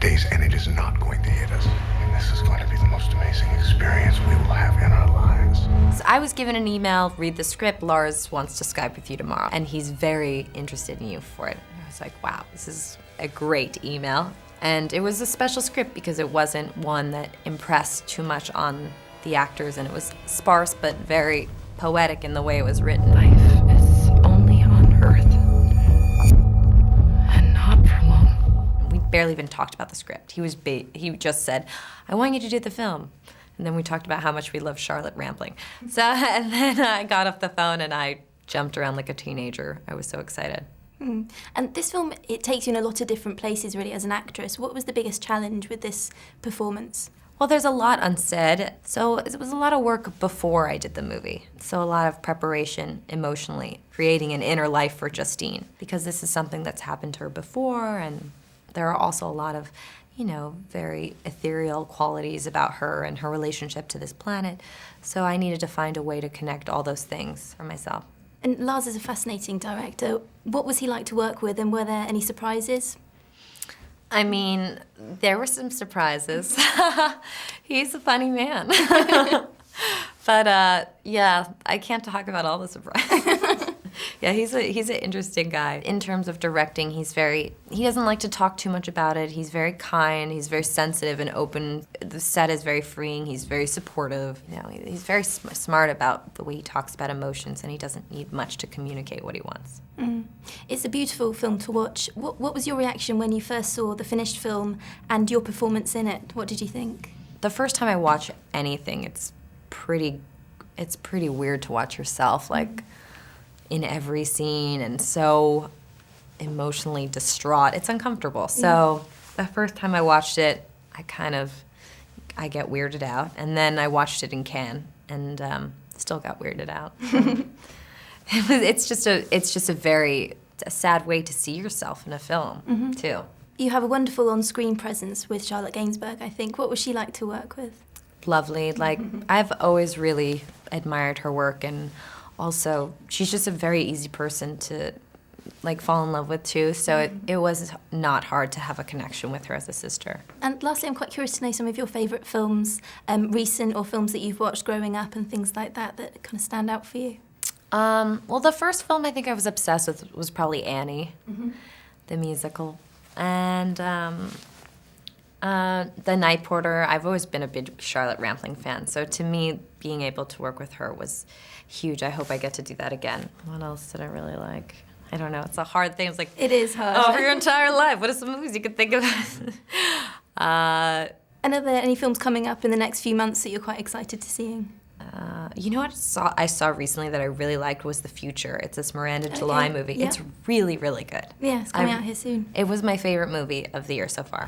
days, and it is not going to hit us. And this is going to be the most amazing experience we will have in our lives. So I was given an email, read the script, Lars wants to Skype with you tomorrow, and he's very interested in you for it. I was like, wow, this is a great email. And it was a special script because it wasn't one that impressed too much on the actors, and it was sparse but very poetic in the way it was written. Life is only on Earth, and not for long. We barely even talked about the script. He just said, I want you to do the film. And then we talked about how much we love Charlotte rambling. So, and then I got off the phone and I jumped around like a teenager. I was so excited. And this film, it takes you in a lot of different places really as an actress. What was the biggest challenge with this performance? Well, there's a lot unsaid, so it was a lot of work before I did the movie. So a lot of preparation emotionally, creating an inner life for Justine, because this is something that's happened to her before, and there are also a lot of, you know, very ethereal qualities about her and her relationship to this planet. So I needed to find a way to connect all those things for myself. And Lars is a fascinating director. What was he like to work with, and were there any surprises? I mean, there were some surprises. He's a funny man. But yeah, I can't talk about all the surprises. Yeah, he's an interesting guy. In terms of directing, he doesn't like to talk too much about it. He's very kind, he's very sensitive and open. The set is very freeing, he's very supportive. You know, he's very smart about the way he talks about emotions, and he doesn't need much to communicate what he wants. It's a beautiful film to watch. What was your reaction when you first saw the finished film and your performance in it? What did you think? The first time I watch anything, it's pretty weird to watch yourself, like, in every scene, and so emotionally distraught. It's uncomfortable. So the first time I watched it, I get weirded out. And then I watched it in Cannes, and still got weirded out. It's just a sad way to see yourself in a film, too. You have a wonderful on-screen presence with Charlotte Gainsbourg, I think. What was she like to work with? Lovely. Like, I've always really admired her work, and also, she's just a very easy person to, like, fall in love with, too. So it was not hard to have a connection with her as a sister. And lastly, I'm quite curious to know some of your favourite films, recent or films that you've watched growing up and things like that kind of stand out for you. Well, the first film I think I was obsessed with was probably Annie, the musical. And The Night Porter. I've always been a big Charlotte Rampling fan, so to me, being able to work with her was huge. I hope I get to do that again. What else did I really like? I don't know. It's a hard thing. It's like, it is hard. Oh, for your entire life, what are some movies you could think of? And are there any films coming up in the next few months that you're quite excited to seeing? You know what I saw recently that I really liked was The Future. It's this Miranda July movie. Yeah. It's really, really good. Yeah, it's coming out here soon. It was my favorite movie of the year so far.